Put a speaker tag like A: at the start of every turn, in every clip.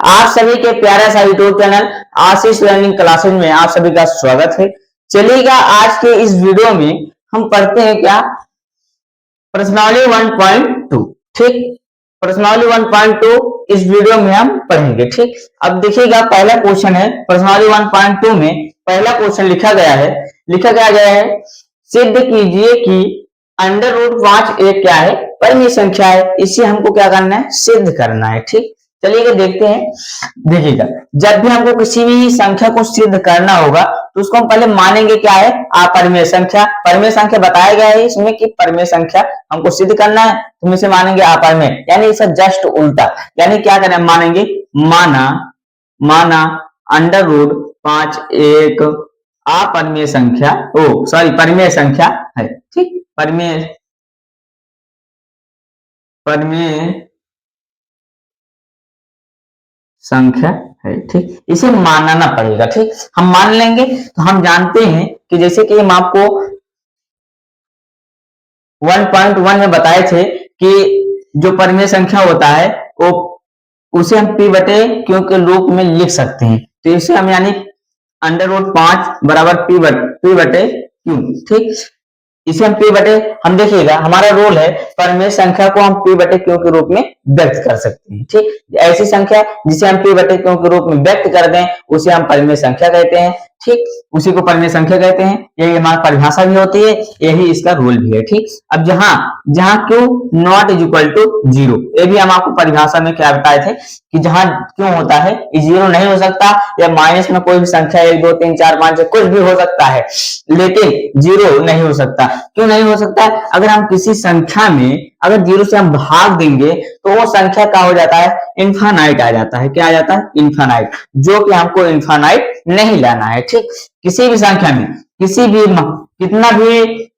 A: आप सभी के प्यारा सा यूट्यूब चैनल आशीष लर्निंग क्लासेज में आप सभी का स्वागत है। चलिएगा आज के इस वीडियो में हम पढ़ते हैं क्या, प्रश्नावली 1.2। ठीक, प्रश्नावली 1.2 इस वीडियो में हम पढ़ेंगे। ठीक, अब देखिएगा पहला क्वेश्चन है प्रश्नावली 1.2 में पहला क्वेश्चन लिखा गया है सिद्ध कीजिए कि अंडर रूट 5 एक क्या है, परिमेय संख्या है। इसे हमको क्या करना है, सिद्ध करना है। ठीक, चलिएगा देखते हैं। देखिएगा जब भी हमको किसी भी संख्या को सिद्ध करना होगा तो उसको हम पहले मानेंगे क्या है, अपरिमेय संख्या। परिमेय संख्या बताया गया है इसमें कि परिमेय संख्या हमको सिद्ध करना है, तो हम इसे मानेंगे अपरिमेय, यानी इसे जस्ट उल्टा। यानी क्या करें, मानेंगे माना अंडर रूट 5 एक अपरिमेय संख्या, परिमेय संख्या है। ठीक, परिमेय संख्या है। ठीक, इसे मानना पड़ेगा। ठीक, हम मान लेंगे तो हम जानते हैं कि जैसे कि हम आपको 1.1 में बताए थे कि जो परिमेय संख्या होता है वो उसे हम p बटे q के रूप में लिख सकते हैं। तो इसे हम यानी अंडर रूट 5 बराबर p बटे q। ठीक, इसे हम p बटे, हम देखिएगा हमारा रोल है परिमेय संख्या को हम p बटे q के रूप में व्यक्त कर सकते हैं। ठीक, ऐसी संख्या जिसे हम p बटे q के रूप में व्यक्त कर दें उसे हम परिमेय संख्या कहते हैं। ठीक, उसी को परिमेय संख्या कहते हैं। यही हमारी परिभाषा भी होती है, यही इसका रूल भी है। ठीक, अब जहां q not is equal to 0, ये भी हम आपको परिभाषा में क्या बताए थे कि जहां q होता है ये 0 नहीं हो सकता, या माइनस में कोई भी संख्या 1 2 3 4 5 कुछ भी हो सकता है, लेकिन 0 नहीं हो सकता। क्यों नहीं हो सकता? अगर हम किसी संख्या में अगर 0 से हम भाग देंगे तो वो संख्या क्या हो जाता है, इनफाइनाइट आ जाता है। क्या आ जाता है, इनफाइनाइट, जो कि हमको इनफाइनाइट नहीं लाना है। ठीक, किसी भी संख्या में कितना भी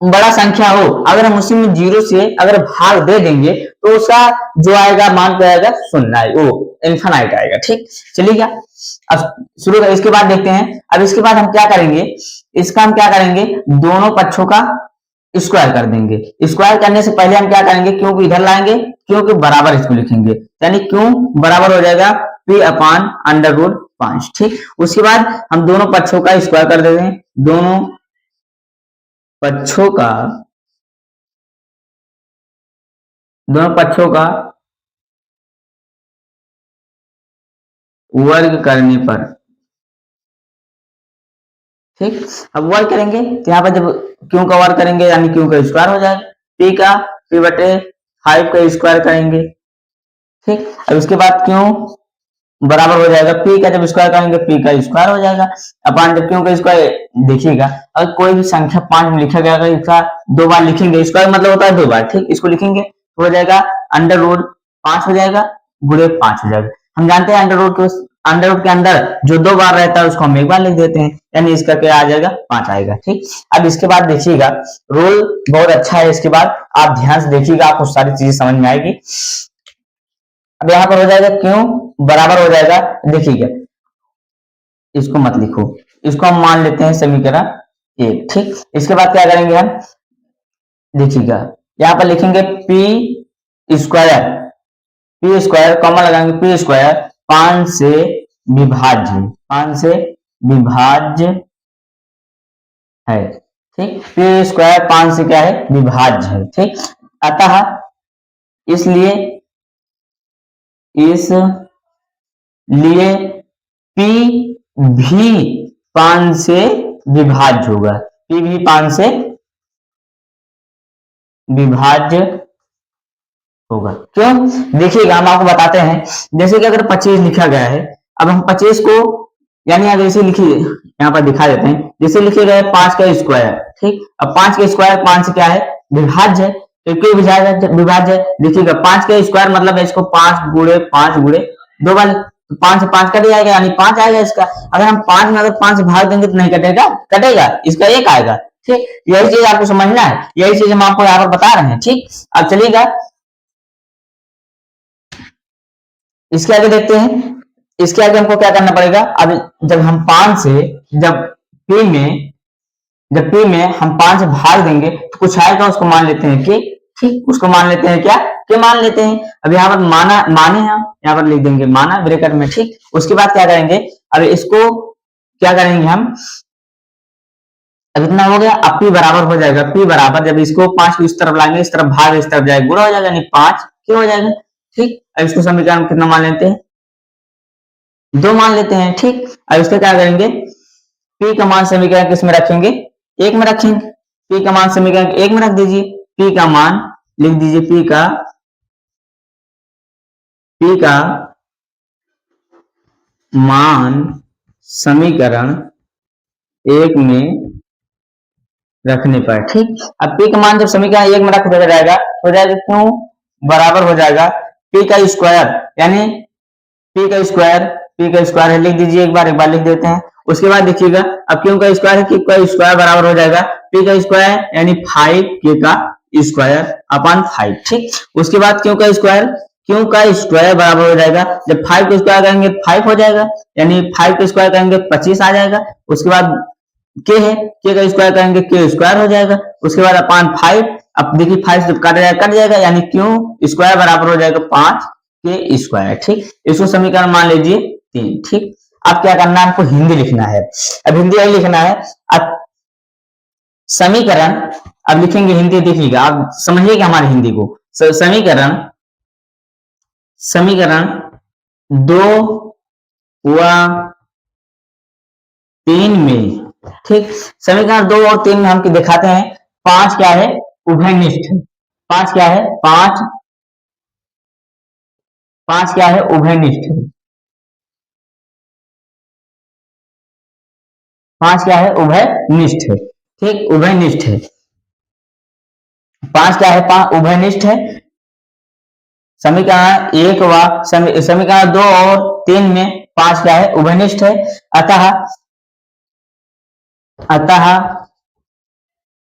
A: बड़ा संख्या हो, अगर हम उसी में 0 से अगर भाग दे देंगे तो उसका जो आएगा मान क्या आएगा, 0, वो इनफाइनाइट आएगा। ठीक, चलिए अब शुरू कर, इसके बाद देखते हैं। अब इसके बाद हम क्या करेंगे, इसका हम क्या करेंगे, दोनों पक्षों का स्क्वायर कर देंगे। स्क्वायर करने से पहले हम क्या करेंगे, क्यों को इधर लाएंगे, क्यों के बराबर इसको लिखेंगे, यानी क्यों बराबर हो जाएगा p अपान अंडर रूट 5। ठीक, उसके बाद हम दोनों पक्षों का स्क्वायर कर देते हैं। दोनों पक्षों का वर्ग करने पर, ठीक, अब वर्ग करेंगे तो यहाँ पर जब क्यों का वर्ग करेंगे यानी क्यों का स्क्वायर हो जाएगा, p बटे 5 का स्क्वायर करेंगे। ठीक, अब इसके बाद क्यों बराबर हो जाएगा p का, जब स्क्वायर करेंगे p का स्क्वायर हो जाएगा अपान जब क्यों का स्क्वायर। देखिएगा अगर कोई भी संख्या 5 में लिखा गया अगर इसका 2 बार लिखेंगे, स्क्वायर मतलब होता है 2 बार। ठीक, इसको लिखेंगे तो हो जाएगा अंडर रूट 5 हो जाएगा गुणे 5 हो जाएगा। हम जानते हैं अंडर रूट के अंदर जो 2 बार रहता है उसको हम 1 बार लिख देते हैं, यानी इसका क्या आ जाएगा, 5 आएगा। ठीक, अब इसके बाद देखिएगा रोल बहुत अच्छा है, इसके बाद आप ध्यान से देखिएगा आपको सारी चीजें समझ में आएगी। अब यहाँ पर हो जाएगा क्यों बराबर हो जाएगा, देखिएगा इसको मत लिखो, इसको हम मान लेते हैं समीकरण 1। ठीक, इसके बाद क्या करेंगे हम, देखिएगा यहाँ पर लिखेंगे p स्क्वायर कॉमन लगाएंगे, p स्क्वायर 5 से विभाज्य है। ठीक, p स्क्वायर 5 से क्या है, विभाज्य है। ठीक, अतः इसलिए p भी 5 से विभाज्य होगा, p भी 5 से विभाज्य होगा। क्यों, देखिएगा हम आपको बताते हैं। जैसे कि अगर 25 लिखा गया है, अब हम 25 को यानी अगर इसे लिखिए, यहाँ पर दिखा देते हैं, जैसे लिखे गए 5 का स्क्वायर। ठीक, अब 5 का स्क्वायर 5 से क्या है, विभाज्य है। तो क्यों विभाज्य है, देखिएगा 5 का स्क्वायर मतलब है इसको 5 गुणे 2 बार, 5 से 5 कट जाएगा यानी 5 आएगा इसका। अगर हम 5 में अगर 5 से भाग देंगे तो नहीं कटेगा, इसका 1 आएगा। ठीक, यही चीज आपको समझना है, यही चीज हम आपको यहाँ पर बता रहे हैं। ठीक, अब चलिएगा इसके आगे देखते हैं। इसके आगे हमको क्या करना पड़ेगा, अब जब हम 5 से जब p में हम 5 भाग देंगे तो कुछ आएगा, उसको मान लेते हैं कि, ठीक, उसको मान लेते हैं क्या, के मान लेते हैं। अब यहाँ पर माना माने हम यहाँ पर लिख देंगे माना ब्रैकेट में, ठीक। उसके बाद क्या करेंगे, अब इसको क्या करेंगे हम, अब इतना हो गया। अब p बराबर हो जाएगा, p बराबर जब इसको 5 को इस तरफ लाएंगे, इस तरफ भाग इस तरफ जाएगा, गुणा हो जाएगा, यानी 5 क्या हो जाएगा, ठीक। अब इसको समीकरण कितना मान लेते हैं, 2 मान लेते हैं, ठीक। अब इसका क्या करेंगे, p का मान समीकरण किस में रखेंगे, 1 में रखेंगे। p का मान समीकरण 1 में रख दीजिए, p का मान लिख दीजिए, p का मान समीकरण 1 में रखने पर, ठीक। अब p का मान जब समीकरण 1 में रख दिया जाएगा, हो जाएगा क्यों, बराबर हो जाएगा p का स्क्वायर, यानी p का स्क्वायर है, लिख दीजिए, एक बार लिख देते हैं। उसके बाद देखिएगा, अब क्यों का स्क्वायर है, कि का स्क्वायर बराबर हो जाएगा p का स्क्वायर यानी 5k का स्क्वायर अपन 5, ठीक। उसके बाद क्यों का स्क्वायर बराबर हो जाएगा, जब 5 का स्क्वायर करेंगे 5 हो जाएगा, यानी 5 का स्क्वायर करेंगे 25 आ जाएगा। उसके बाद के है, के का स्क्वायर करेंगे के स्क्वायर हो जाएगा। उसके बाद अपन 5, अब देखिए 5 जब कट जाएगा, यानी क्यों स्क्वायर बराबर हो जाएगा 5 के स्क्वायर, ठीक। इसको समीकरण मान लीजिए 3, ठीक। अब क्या करना है, हमको हिंदी लिखना है। अब हिंदी यही लिखना है, अब समीकरण, अब लिखेंगे हिंदी, देखिएगा आप समझिएगा हमारी हिंदी को। समीकरण 2 व 3 में, ठीक। समीकरण 2 और 3 में हम दिखाते हैं 5 क्या है, उभयनिष्ठ। 5 क्या है, 5 क्या है, उभयनिष्ठ। 5 क्या है, उभयनिष्ठ, ठीक, उभयनिष्ठ है। 5 क्या है, उभयनिष्ठ है। समीकरण 1 व समीकरण 2 और 3 में 5 क्या है, उभयनिष्ठ है। अतः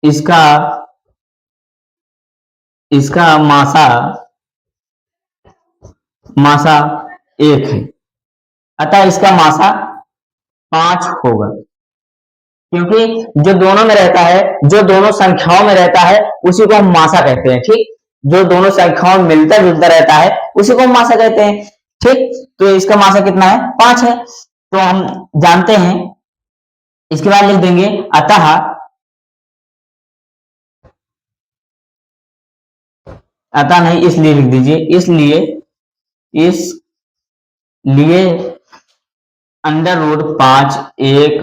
A: इसका मासा 1 है। अतः इसका मासा 5 होगा, क्योंकि जो दोनों में रहता है, जो दोनों संख्याओं में रहता है, उसी को हम मासा कहते हैं, ठीक। जो दोनों संख्याओं में मिलता जुलता रहता है, उसी को हम मासा कहते हैं, ठीक। तो इसका मासा कितना है, 5 है। तो हम जानते हैं, इसके बाद लिख देंगे अतः नहीं, इसलिए लिख दीजिए, इसलिए अंडर रूट 5 एक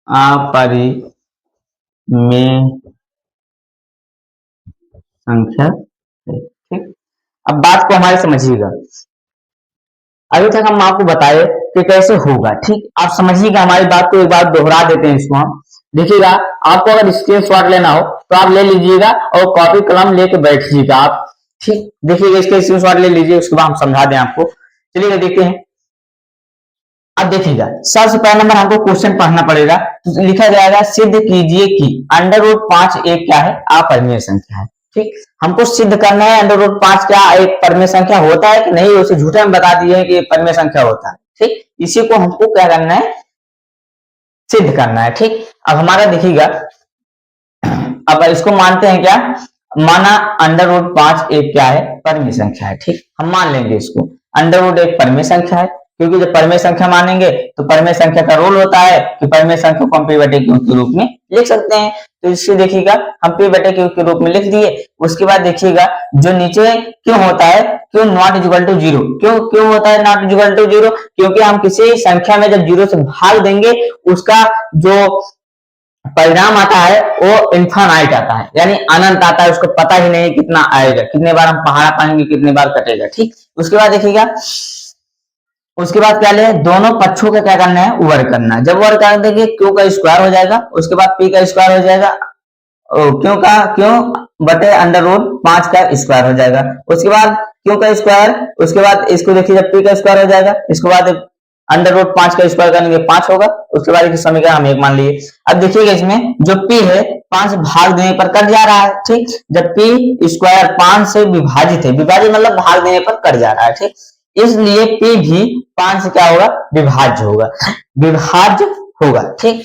A: अपरिमेय संख्या है, ठीक। अब बात को हमारे समझिएगा, अभी तक हम आपको बताए कि कैसे होगा, ठीक। आप समझिएगा हमारी बात को, एक बार दोहरा देते हैं इसको हम। देखिएगा, आपको अगर स्क्रीनशॉट लेना हो तो आप ले लीजिएगा और कॉपी कलम लेके बैठिएगा आप, ठीक। देखिएगा, इसके स्क्रीनशॉट ले लीजिए, उसके बाद हम समझा दें आपको। चलिए देखते हैं। अब देखिएगा, सबसे पहले नंबर हमको क्वेश्चन पढ़ना पड़ेगा। तो लिखा जाएगा, सिद्ध कीजिए कि अंडर रूट 5 एक क्या है, अपरिमेय संख्या है, ठीक। हमको सिद्ध करना है अंडर रूट 5 क्या एक परिमेय संख्या होता है कि नहीं, उसे झूठे में बता दिए कि परिमेय संख्या होता है, ठीक। इसी को हमको क्या करना है, सिद्ध करना है, ठीक। अब हमारा देखिएगा, अब इसको मानते हैं क्या, माना अंडर रूट 5 एक क्या है, परिमेय संख्या है, ठीक। हम मान लेंगे इसको अंडर रूट एक परिमेय संख्या है, क्योंकि जब परिमेय संख्या मानेंगे तो परिमेय संख्या का रोल होता है कि परिमेय संख्या को हम p बटे q के रूप में लिख सकते हैं। तो इससे देखिएगा, हम p बटे q के रूप में लिख दिए। उसके बाद देखिएगा, जो नीचे क्यों होता है, क्यों नॉट इक्वल टू 0, क्यों होता है नॉट इक्वल टू 0, क्योंकि हम किसी संख्या में जब 0 से भाग देंगे, उसका जो परिणाम आता है वो इनफाइनाइट आता है, यानी अनंत आता है, उसको पता ही नहीं कितना आएगा, कितने बार हम पहाड़ा पाएंगे, कितने बार कटेगा, ठीक। उसके बाद देखिएगा, उसके बाद क्या ले, दोनों पक्षों का क्या करना है, वर्ग करना है। जब वर्ग कर देंगे, क्यू का स्क्वायर हो जाएगा, उसके बाद पी का स्क्वायर हो जाएगा, क्यों बटे अंडर रूट 5 का स्क्वायर हो जाएगा। उसके बाद क्यू का स्क्वायर, उसके बाद इसको देखिए, जब पी का स्क्वायर हो जाएगा, इसके बाद अंडर रूट 5 का स्क्वायर करेंगे 5 होगा। उसके बाद समीकरण हम 1 मान लिए। अब देखिएगा, इसमें जो p है 5 भाग देने पर कट जा रहा है, ठीक। जब p स्क्वायर 5 से विभाजित है, विभाजित मतलब भाग देने पर कट जा रहा है, ठीक। इसलिए p भी 5 से क्या होगा, विभाज्य होगा, विभाज्य होगा। ठीक,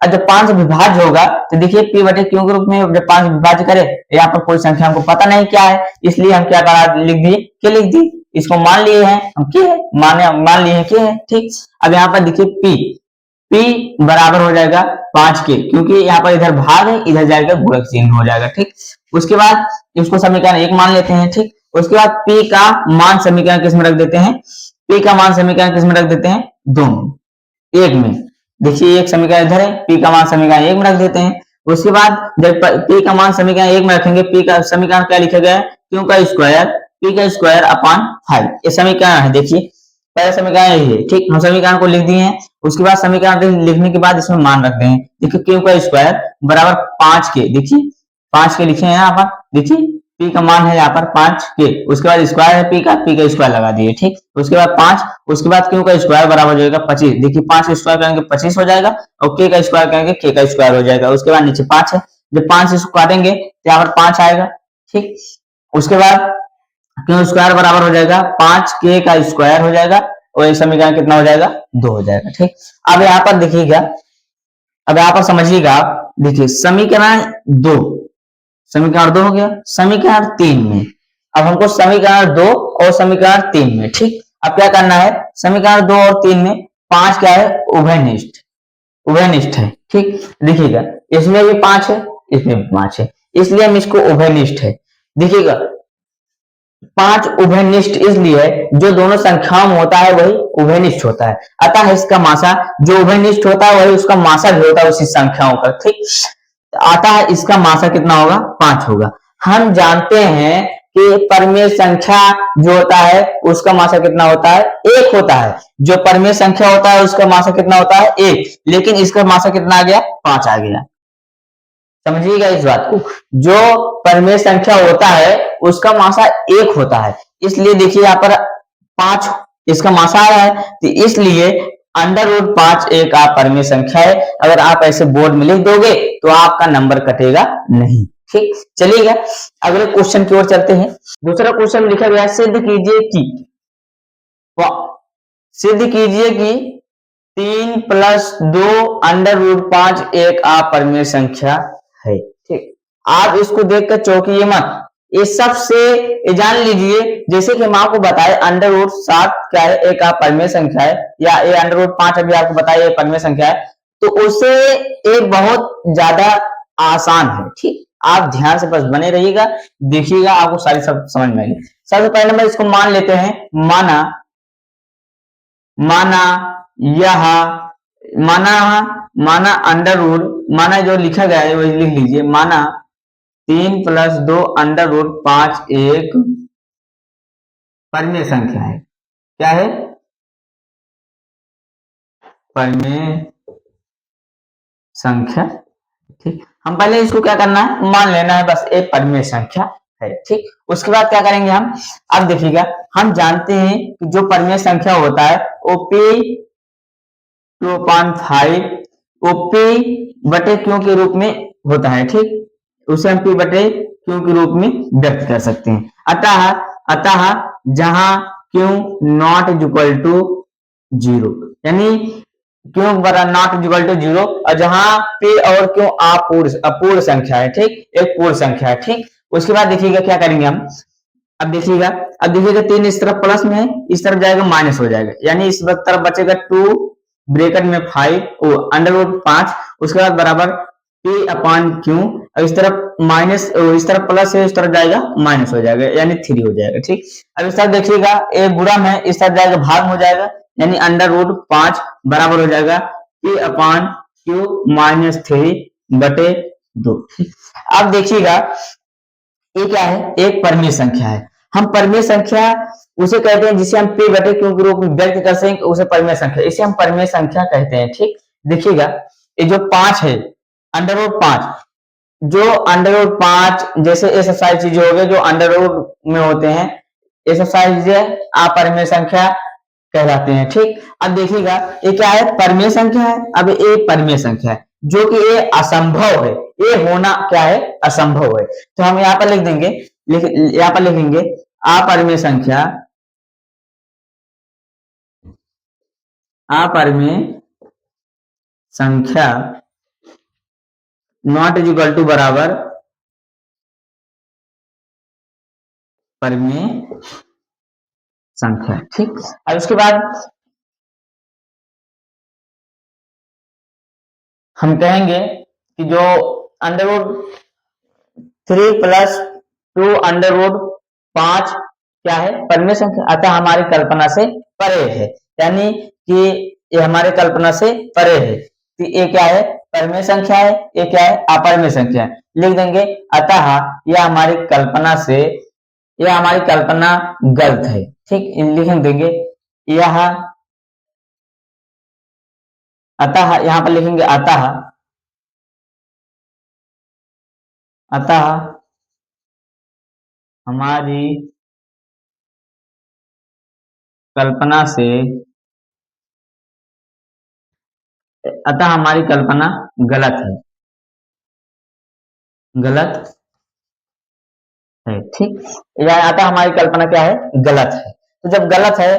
A: और जब 5 विभाज्य होगा तो देखिए p बटे q के रूप में जब 5 विभाज्य करे, यहाँ पर कोई संख्या हमको पता नहीं क्या है, इसलिए हम क्या करा लिख दिए के लिख दिए, इसको मान लिए हैं हम के है, मान लिए हैं के है। ठीक, अब यहाँ पर देखिए p बराबर हो जाएगा 5 के, क्योंकि यहाँ पर इधर भाग है, इधर जाएगा गुणक चिन्ह हो जाएगा। ठीक, उसके बाद इसको समीकरण 1 मान लेते हैं। ठीक, उसके बाद p का मान समीकरण किस में रख देते हैं, p का मान समीकरण किस में रख देते हैं, दोनों एक में। देखिए एक समीकरण इधर है, p का मान समीकरण 1 में रख देते हैं। उसके बाद जब p का मान समीकरण 1 में रखेंगे, p का समीकरण क्या लिखा गया है, q का स्क्वायर p का स्क्वायर अपॉन 5, ये समीकरण है। देखिए पहला समीकरण यही है। ठीक, हम समीकरण को लिख दिए हैं। उसके बाद समीकरण लिखने के बाद इसमें मान रखते हैं। देखिए q का स्क्वायर बराबर 5 के, देखिए 5 के लिखे हैं यहाँ पर, देखिए p का मान है यहाँ पर 5 के, उसके बाद स्क्वायर है p का स्क्वायर लगा दिए। ठीक, उसके बाद 5, उसके बाद q का स्क्वायर बराबर हो जाएगा 25, देखिए 5 का स्क्वायर करेंगे 25 हो जाएगा, और k का स्क्वायर करेंगे k का स्क्वायर हो जाएगा। उसके बाद नीचे 5 है, जब 5 इसको काटेंगे तो यहाँ पर 5 आएगा। ठीक, उसके बाद q स्क्वायर बराबर हो जाएगा 5 k का स्क्वायर हो जाएगा, और ये समीकरण कितना हो जाएगा, 2 हो जाएगा। ठीक, अब यहाँ पर देखिएगा, अब यहाँ पर समझिएगा आप, देखिए समीकरण 2, समीकरण 2 हो गया, समीकरण 3 में अब हमको समीकरण 2 और समीकरण 3 में, ठीक, अब क्या करना है, समीकरण 2 और 3 में 5 क्या है, उभयनिष्ठ है। ठीक, देखिएगा इसमें भी 5 है, इसमें भी 5 है, इसलिए हम इसको उभयनिष्ठ है। देखिएगा 5 उभयनिष्ठ इसलिए जो दोनों संख्याओं में होता है वही उभयनिष्ठ होता है, अतः इसका मासा जो उभयनिष्ठ होता है वही उसका मासा भी होता है उसी संख्याओं का। ठीक, अतः इसका मासा कितना होगा, 5 होगा। हम जानते हैं कि परिमेय संख्या जो होता है उसका मासा कितना होता है, 1 होता है। जो परिमेय संख्या होता है उसका मासा कितना होता है, 1, लेकिन इसका मासा कितना आ गया, 5 आ गया। समझिएगा इस बात को, जो परिमेय संख्या होता है उसका मासा 1 होता है, इसलिए देखिए यहाँ पर 5 इसका मासा आया है, तो इसलिए √5 एक आप परिमेय संख्या है। अगर आप ऐसे बोर्ड में लिख दोगे तो आपका नंबर कटेगा नहीं। ठीक, चलिएगा अगले क्वेश्चन की ओर चलते हैं। दूसरा क्वेश्चन लिखा गया, सिद्ध कीजिए कि 3 + 2 √5 एक अपरिमेय संख्या है। ठीक, आप इसको देखकर चौंकिए मत, ये सबसे जान लीजिए, जैसे कि हम आपको बताए √7 क्या है, एक अपरिमेय संख्या है, या ये √5 अभी आपको बताया ये परिमेय संख्या है, तो उससे एक बहुत ज्यादा आसान है। ठीक, आप ध्यान से बस बने रहिएगा, देखिएगा आपको सारी सब समझ में आएगी। सबसे पहले मैं इसको मान लेते हैं, माना यह माना माना जो लिखा गया है वही लिख लीजिए, माना 3 + 2 √5 एक परिमेय संख्या है। क्या है, परिमेय संख्या। ठीक, हम पहले इसको क्या करना है, मान लेना है, बस एक परिमेय संख्या है। ठीक, उसके बाद क्या करेंगे हम, अब देखिएगा हम जानते हैं कि जो परिमेय संख्या होता है वो P/5 वो P बटे Q के रूप में होता है। ठीक, उसे हम P बटे Q के रूप में व्यक्त कर सकते हैं। अतः जहां Q ≠ 0, यानी Q ≠ 0, और जहां P और Q अपूर्ण संख्या है। ठीक, एक पूर्ण संख्या है। ठीक, उसके बाद देखिएगा क्या करेंगे हम, अब देखिएगा 3 इस तरफ प्लस में है, इस तरफ जाएगा माइनस हो जाएगा, यानी इस तरफ बचेगा 2 ब्रैकेट में 5 √5, उसके बाद बराबर P/Q, और इस तरफ माइनस, इस तरफ प्लस है, इस तरफ जाएगा माइनस हो जाएगा, यानी 3 हो जाएगा। ठीक, अब इस तरफ देखिएगा एक गुणा है, इस तरफ जाएगा भाग हो जाएगा, यानी √5 बराबर हो जाएगा P/Q -3/2। अब देखिएगा ये क्या है, एक परिमेय संख्या है। हम परिमेय संख्या उसे कहते हैं जिसे हम P बटे Q के रूप में व्यक्त कर सकें, उसे परिमेय संख्या, इसे हम परिमेय संख्या कहते हैं। ठीक, देखिएगा ये जो 5 है, √5, जो √5 जैसे ये सब सारी चीजें हो गई जो अंडर में होते हैं, ये सब सारी चीजें अपरिमेय संख्या कहलाते हैं। ठीक, अब देखिएगा ये क्या है, परिमेय संख्या है। अब ये परिमेय संख्या है जो कि ये असंभव है, ये होना क्या है, असंभव है। तो हम यहाँ पर लिख देंगे, यहाँ पर लिखेंगे अपरिमेय संख्या, अपरिमेय संख्या नॉट इज इक्वल टू बराबर परिमेय संख्या। ठीक, अब उसके बाद हम कहेंगे कि जो under root 3 plus 2 under root 5 क्या है, परिमेय संख्या, अतः हमारी कल्पना से परे है, यानी कि ये हमारे कल्पना से परे है। तो ये क्या है, परिमेय संख्या है, ये क्या है, अपरिमेय संख्या है। लिख देंगे अतः यह हमारी कल्पना से, यह हमारी कल्पना गलत है। ठीक, लिख देंगे यह, अतः यहां पर लिखेंगे अतः, अतः हमारी कल्पना से, अतः हमारी कल्पना गलत है, गलत है। ठीक, या अतः हमारी कल्पना क्या है, गलत है। तो जब गलत है,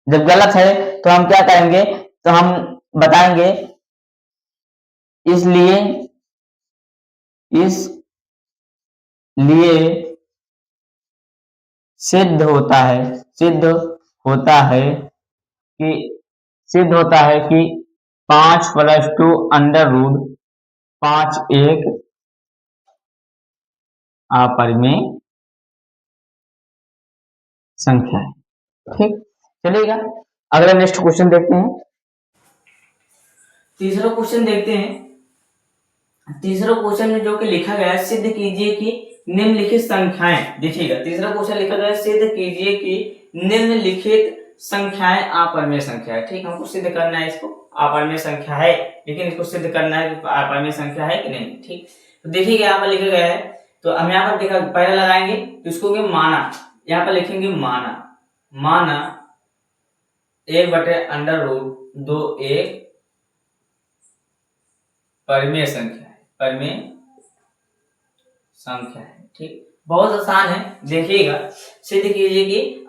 A: जब गलत है तो हम क्या करेंगे, तो हम बताएंगे इसलिए, इसलिए सिद्ध होता है, सिद्ध होता है कि, सिद्ध होता है कि 5 प्लस 2 अंडर रूट 5 एक अपरिमेय संख्या है। ठीक, चलिएगा अगला नेक्स्ट क्वेश्चन देखते हैं। तीसरा क्वेश्चन देखते हैं। तीसरा क्वेश्चन में जो कि लिखा गया है, सिद्ध कीजिए कि निम्नलिखित संख्याएं, देखिएगा तीसरा क्वेश्चन लिखा गया है, सिद्ध कीजिए कि निम्नलिखित संख्याएं अपरिमेय संख्या है। ठीक, हमको सिद्ध करना है इसको, अपरिमेय संख्या है, लेकिन इसको सिद्ध करना है कि अपरिमेय संख्या है कि नहीं। ठीक, तो देखिएगा यहाँ पर लिखा गया है, तो हम यहाँ पर देखा पहले लगाएंगे तो इसको माना, यहाँ पर लिखेंगे माना, माना 1/√2 एक परिमेय संख्या है, परिमेय संख्या है। ठीक, बहुत आसान है, देखिएगा सिद्ध कीजिए कि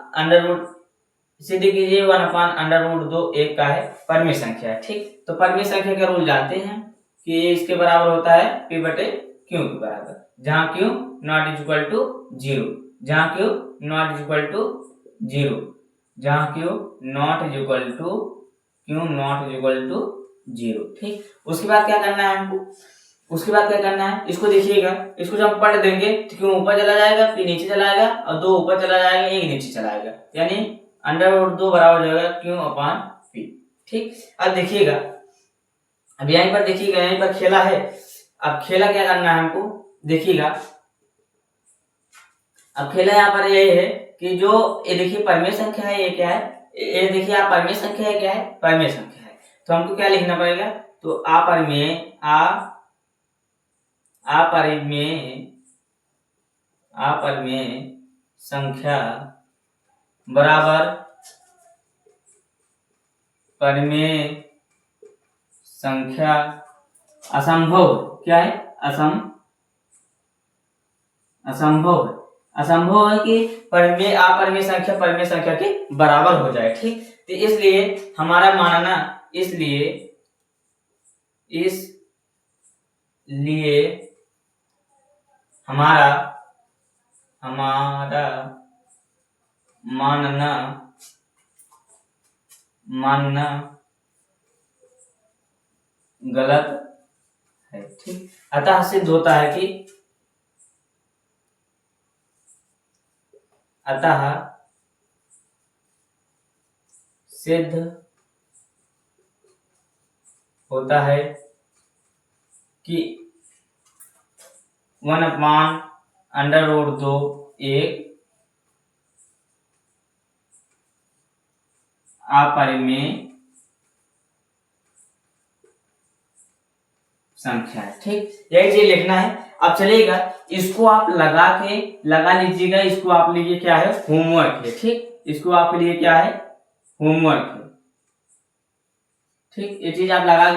A: सिद्ध कीजिए 1/√2 एक का है परिमेय संख्या है। ठीक, तो परिमेय संख्या का रूल जानते हैं कि इसके बराबर होता है p बटे q के बराबर, जहां q not is equal to 0, जहां q not is equal to 0, जहां q not is equal to 0। ठीक, उसके बाद क्या करना है हमको, उसके बाद क्या करना है, इसको देखिएगा, इसको जब हम पलट देंगे तो क्यों ऊपर चला जाएगा, p नीचे चला जाएगा, और 2 ऊपर चला जाएगा, 1 नीचे चला जाएगा, यानी अंडर√2 बराबर हो जाएगा q/p। ठीक, अब देखिएगा, अब यहीं पर देखिएगा, यहीं पर खेला है, अब खेला क्या करना है हमको, देखिएगा अब खेला यहाँ पर यही है कि जो ये देखिए परिमेय संख्या है, ये क्या है, ये देखिए आप परिमेय संख्या है, क्या है, परिमेय संख्या है, तो हमको क्या लिखना पड़ेगा, तो अपरिमेय संख्या बराबर परिमेय संख्या असंभव, क्या है, असंभव है कि अपरिमेय संख्या परिमेय संख्या के बराबर हो जाए। ठीक, तो इसलिए हमारा मानना, इसलिए हमारा मानना गलत है। ठीक, अतः सिद्ध होता है कि, अतः सिद्ध होता है कि 1/√2 एक अपरिमेय संख्या है। ठीक, यही चीज लिखना है। अब चलिएगा इसको आप लगा लीजिएगा, इसको आप लीजिए क्या है, होमवर्क है। ठीक, इसको आपके लिए क्या है, होमवर्क है। ठीक, ये चीज आप लगा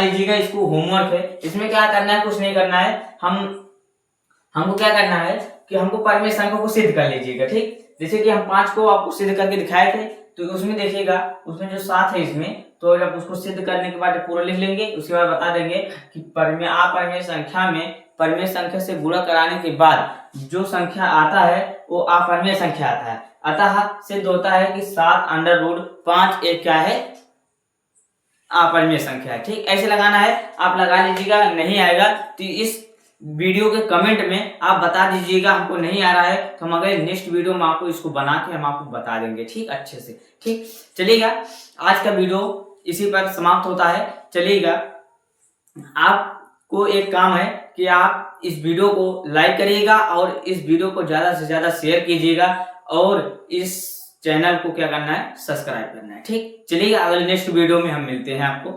A: लीजिएगा, इसको होमवर्क है। इसमें क्या करना है, कुछ नहीं करना है, हमको क्या करना है कि हमको परिमेय संख्या को सिद्ध कर लीजिएगा। ठीक, जैसे कि हम 5 को आपको सिद्ध करके दिखाए थे, तो उसमें देखिएगा, उसमें जो 7 है, इसमें तो जब उसको सिद्ध करने के बाद जब पूरा लिख लेंगे उसके बाद बता देंगे कि अपरिमेय संख्या में परिमेय संख्या से गुणा कराने के बाद जो संख्या आता है वो अपरिमेय संख्या आता है। अतः सिद्ध होता है कि 7 अंडर रूट 5 एक क्या है, अपरिमेय संख्या है। ठीक, ऐसे लगाना है, आप लगा लीजिएगा। नहीं आएगा तो इस वीडियो के कमेंट में आप बता दीजिएगा हमको नहीं आ रहा है, तो हम अगर नेक्स्ट वीडियो में आपको इसको बना के हम आपको बता देंगे। ठीक, अच्छे से। ठीक, चलिएगा, आज का वीडियो इसी पर समाप्त होता है। चलिएगा, आपको एक काम है कि आप इस वीडियो को लाइक करिएगा और इस वीडियो को ज्यादा से ज्यादा शेयर कीजिएगा और इस चैनल को क्या करना है, सब्सक्राइब करना है। ठीक, चलिए अगले नेक्स्ट वीडियो में हम मिलते हैं आपको।